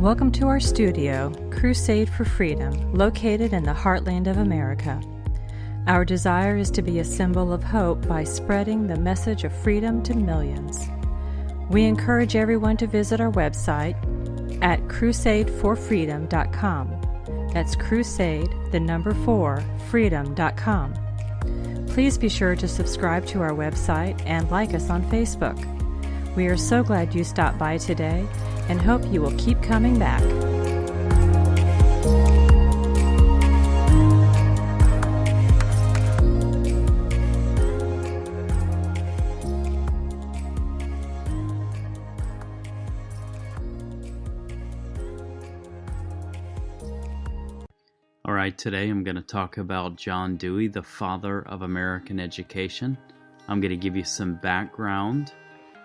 Welcome to our studio, Crusade for Freedom, located in the heartland of America. Our desire is to be a symbol of hope by spreading the message of freedom to millions. We encourage everyone to visit our website at crusadeforfreedom.com. That's crusade, the number 4, freedom.com. Please be sure to subscribe to our website and like us on Facebook. We are so glad you stopped by today and hope you will keep coming back. All right, today I'm going to talk about John Dewey, the father of American education. I'm going to give you some background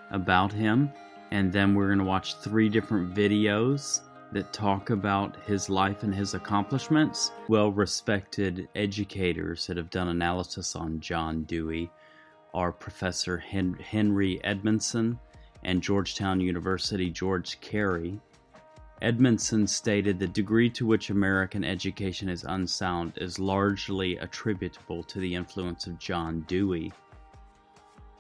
about him, and then we're going to watch 3 different videos that talk about his life and his accomplishments. Well-respected educators that have done analysis on John Dewey are Professor Henry Edmondson and Georgetown University George Carey. Edmondson stated the degree to which American education is unsound is largely attributable to the influence of John Dewey.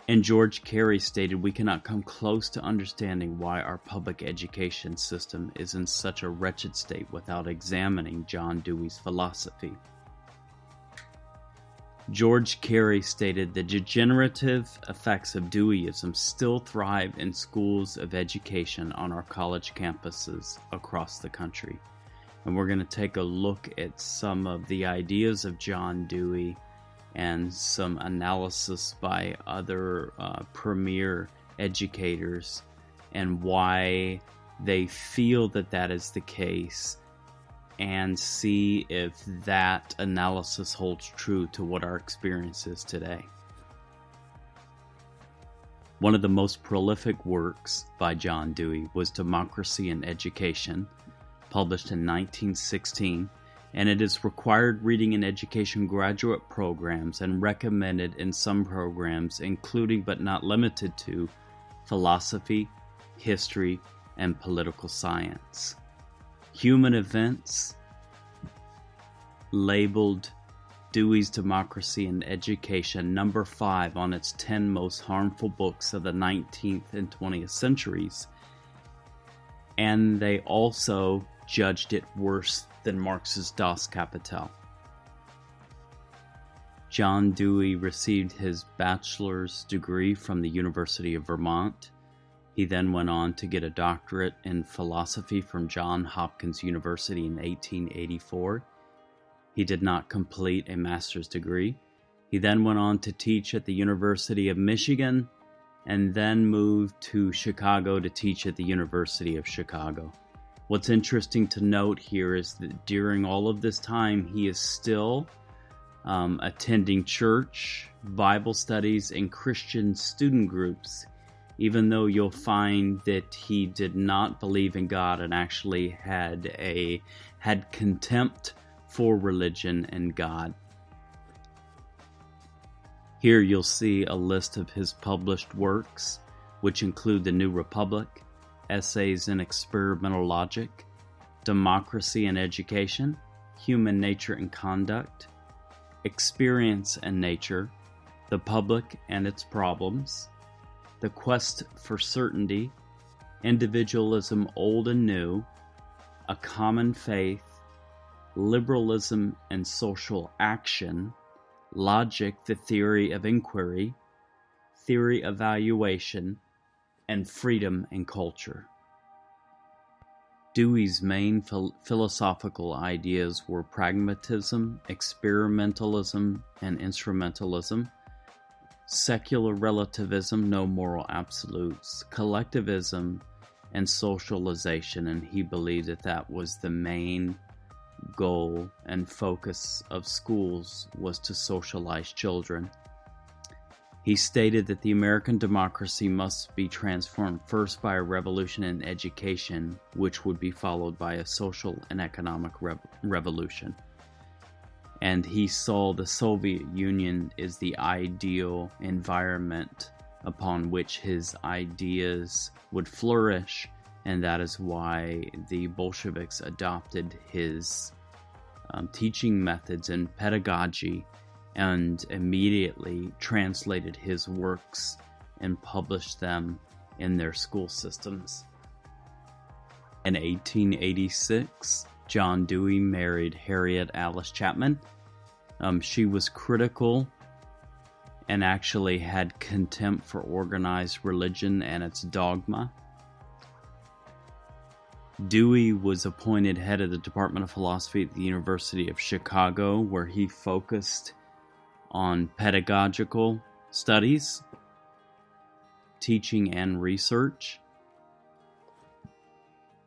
And George Carey stated we cannot come close to understanding why our public education system is in such a wretched state without examining John Dewey's philosophy. George Carey stated the degenerative effects of Deweyism still thrive in schools of education on our college campuses across the country. And we're going to take a look at some of the ideas of John Dewey and some analysis by other premier educators and why they feel that that is the case, and see if that analysis holds true to what our experience is today. One of the most prolific works by John Dewey was Democracy in Education, published in 1916, and it is required reading in education graduate programs and recommended in some programs, including but not limited to philosophy, history, and political science. Human Events labeled Dewey's Democracy in Education number 5 on its 10 most harmful books of the 19th and 20th centuries, and they also judged it worse than Marx's Das Kapital. John Dewey received his bachelor's degree from the University of Vermont. He then went on to get a doctorate in philosophy from Johns Hopkins University in 1884. He did not complete a master's degree. He then went on to teach at the University of Michigan and then moved to Chicago to teach at the University of Chicago. What's interesting to note here is that during all of this time, he is still attending church, Bible studies, and Christian student groups, even though you'll find that he did not believe in God and actually had contempt for religion and God. Here you'll see a list of his published works, which include The New Republic, Essays in Experimental Logic, Democracy and Education, Human Nature and Conduct, Experience and Nature, The Public and Its Problems, The Quest for Certainty, Individualism Old and New, A Common Faith, Liberalism and Social Action, Logic, the Theory of Inquiry, Theory of Evaluation, and Freedom and Culture. Dewey's main philosophical ideas were pragmatism, experimentalism, and instrumentalism, secular relativism, no moral absolutes, collectivism, and socialization, and he believed that that was the main goal and focus of schools, was to socialize children. He stated that the American democracy must be transformed first by a revolution in education, which would be followed by a social and economic revolution. And he saw the Soviet Union as the ideal environment upon which his ideas would flourish and that is why the Bolsheviks adopted his teaching methods and pedagogy and immediately translated his works and published them in their school systems. In 1886, John Dewey married Harriet Alice Chapman. She was critical and actually had contempt for organized religion and its dogma. Dewey was appointed head of the Department of Philosophy at the University of Chicago, where he focused on pedagogical studies, teaching, and research.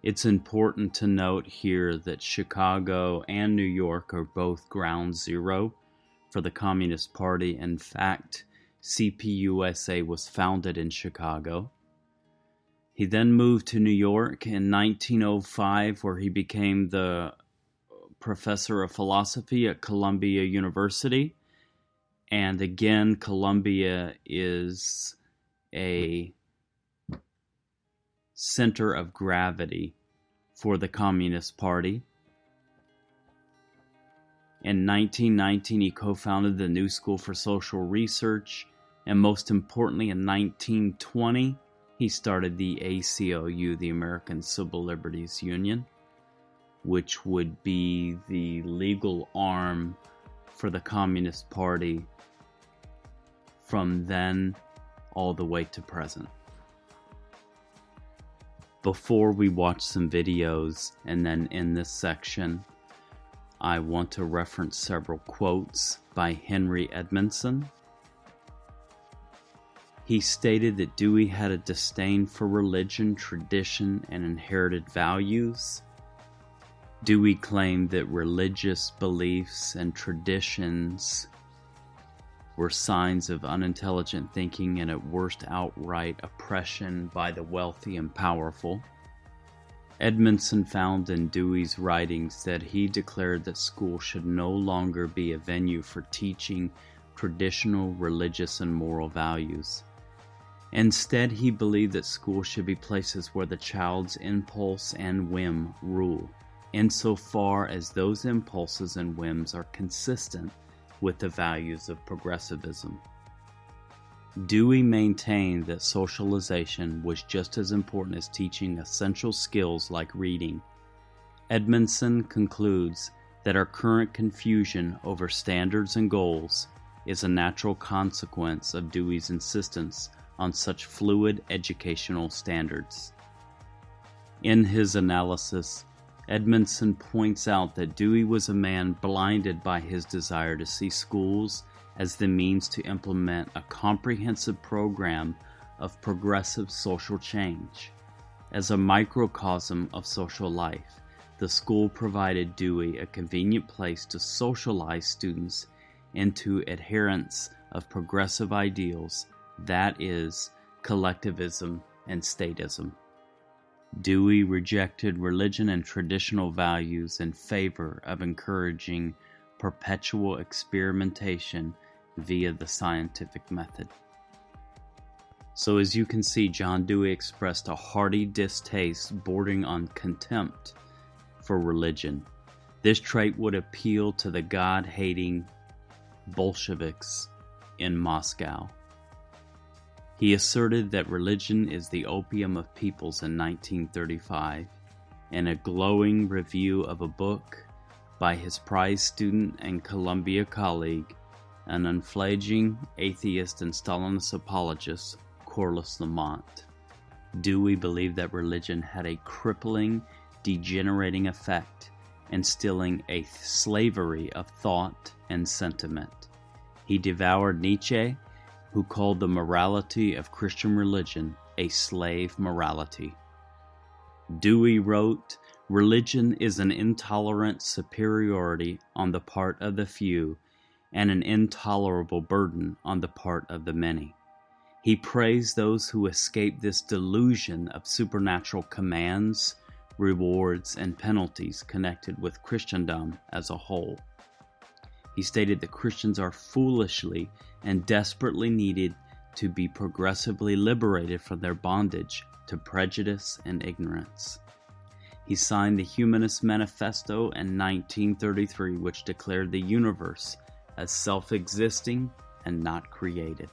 It's important to note here that Chicago and New York are both ground zero for the Communist Party. In fact, CPUSA was founded in Chicago. He then moved to New York in 1905, where he became the professor of philosophy at Columbia University. And again, Columbia is a center of gravity for the Communist Party. In 1919, he co-founded the New School for Social Research, and most importantly, in 1920, he started the ACLU, the American Civil Liberties Union, which would be the legal arm for the Communist Party from then all the way to present. Before we watch some videos, and then in this section, I want to reference several quotes by Henry Edmondson. He stated that Dewey had a disdain for religion, tradition, and inherited values. Dewey claimed that religious beliefs and traditions were signs of unintelligent thinking and at worst outright oppression by the wealthy and powerful. Edmondson found in Dewey's writings that he declared that school should no longer be a venue for teaching traditional religious and moral values. Instead, he believed that schools should be places where the child's impulse and whim rule, insofar as those impulses and whims are consistent with the values of progressivism. Dewey maintained that socialization was just as important as teaching essential skills like reading. Edmondson concludes that our current confusion over standards and goals is a natural consequence of Dewey's insistence on such fluid educational standards. In his analysis, Edmondson points out that Dewey was a man blinded by his desire to see schools as the means to implement a comprehensive program of progressive social change. As a microcosm of social life, the school provided Dewey a convenient place to socialize students into adherents of progressive ideals, that is, collectivism and statism. Dewey rejected religion and traditional values in favor of encouraging perpetual experimentation via the scientific method. So as you can see, John Dewey expressed a hearty distaste bordering on contempt for religion. This trait would appeal to the God-hating Bolsheviks in Moscow. He asserted that religion is the opium of peoples in 1935, in a glowing review of a book by his prize student and Columbia colleague, an unfledgling atheist and Stalinist apologist, Corliss Lamont. Dewey believed that religion had a crippling, degenerating effect, instilling a slavery of thought and sentiment. He devoured Nietzsche, who called the morality of Christian religion a slave morality. Dewey wrote, "Religion is an intolerant superiority on the part of the few and an intolerable burden on the part of the many." He praised those who escape this delusion of supernatural commands, rewards, and penalties connected with Christendom as a whole. He stated that Christians are foolishly and desperately needed to be progressively liberated from their bondage to prejudice and ignorance. He signed the Humanist Manifesto in 1933, which declared the universe as self-existing and not created.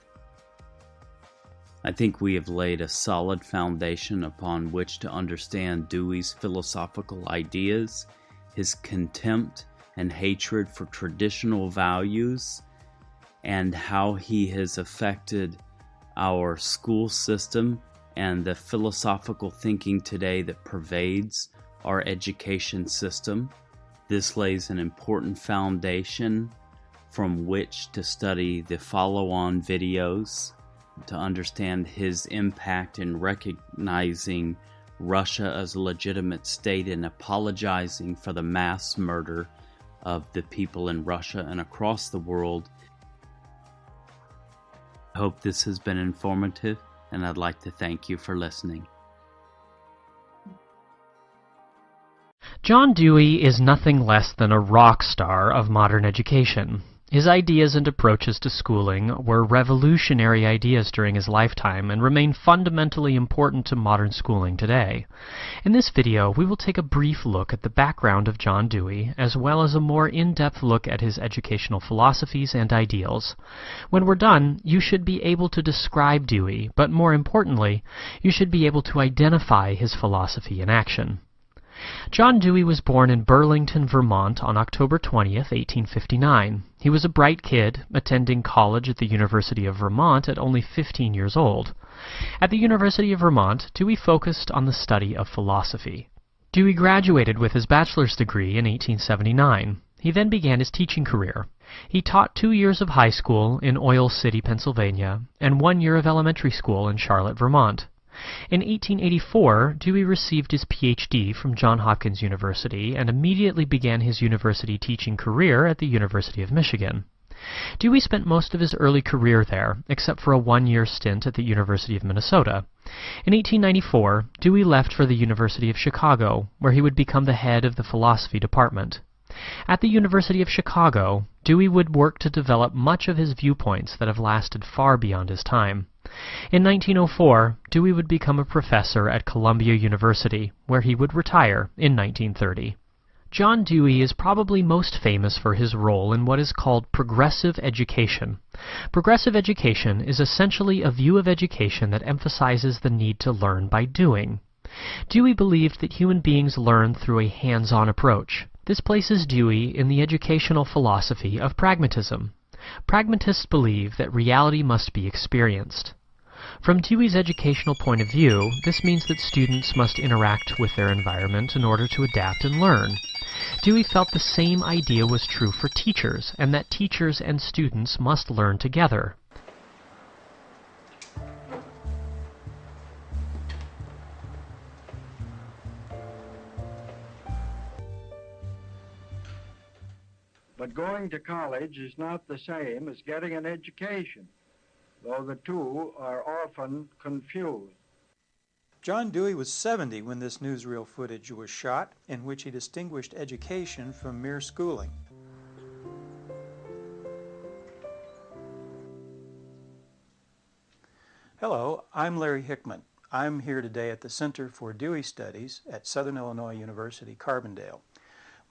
I think we have laid a solid foundation upon which to understand Dewey's philosophical ideas, his contempt and hatred for traditional values, and how he has affected our school system and the philosophical thinking today that pervades our education system. This lays an important foundation from which to study the follow-on videos, to understand his impact in recognizing Russia as a legitimate state and apologizing for the mass murder of the people in Russia and across the world. I hope this has been informative, and I'd like to thank you for listening. John Dewey is nothing less than a rock star of modern education. His ideas and approaches to schooling were revolutionary ideas during his lifetime and remain fundamentally important to modern schooling today. In this video, we will take a brief look at the background of John Dewey, as well as a more in-depth look at his educational philosophies and ideals. When we're done, you should be able to describe Dewey, but more importantly, you should be able to identify his philosophy in action. John Dewey was born in Burlington, Vermont on October 20th, 1859. He was a bright kid, attending college at the University of Vermont at only 15 years old. At the University of Vermont, Dewey focused on the study of philosophy. Dewey graduated with his bachelor's degree in 1879. He then began his teaching career. He taught 2 years of high school in Oil City, Pennsylvania, and 1 year of elementary school in Charlotte, Vermont. In 1884, Dewey received his Ph.D. from Johns Hopkins University and immediately began his university teaching career at the University of Michigan. Dewey spent most of his early career there, except for a 1-year stint at the University of Minnesota. In 1894, Dewey left for the University of Chicago, where he would become the head of the philosophy department. At the University of Chicago, Dewey would work to develop much of his viewpoints that have lasted far beyond his time. In 1904, Dewey would become a professor at Columbia University, where he would retire in 1930. John Dewey is probably most famous for his role in what is called progressive education. Progressive education is essentially a view of education that emphasizes the need to learn by doing. Dewey believed that human beings learn through a hands-on approach. This places Dewey in the educational philosophy of pragmatism. Pragmatists believe that reality must be experienced. From Dewey's educational point of view, this means that students must interact with their environment in order to adapt and learn. Dewey felt the same idea was true for teachers, and that teachers and students must learn together. But going to college is not the same as getting an education, though the two are often confused. John Dewey was 70 when this newsreel footage was shot, in which he distinguished education from mere schooling. Hello, I'm Larry Hickman. I'm here today at the Center for Dewey Studies at Southern Illinois University, Carbondale.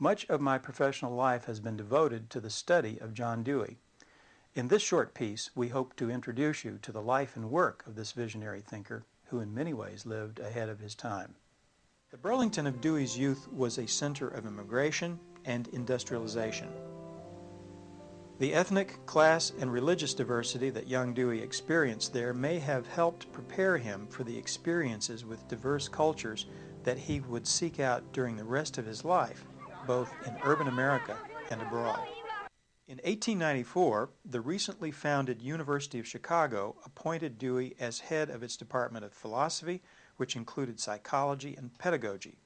Much of my professional life has been devoted to the study of John Dewey. In this short piece, we hope to introduce you to the life and work of this visionary thinker, who in many ways lived ahead of his time. The Burlington of Dewey's youth was a center of immigration and industrialization. The ethnic, class, and religious diversity that young Dewey experienced there may have helped prepare him for the experiences with diverse cultures that he would seek out during the rest of his life, both in urban America and abroad. In 1894, the recently founded University of Chicago appointed Dewey as head of its Department of Philosophy, which included psychology and pedagogy.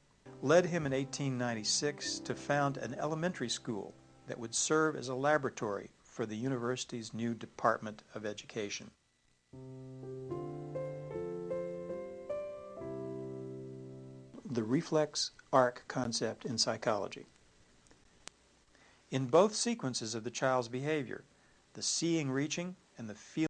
Led him in 1896 to found an elementary school that would serve as a laboratory for the university's new Department of Education. The reflex arc concept in psychology. In both sequences of the child's behavior, the seeing reaching and the feeling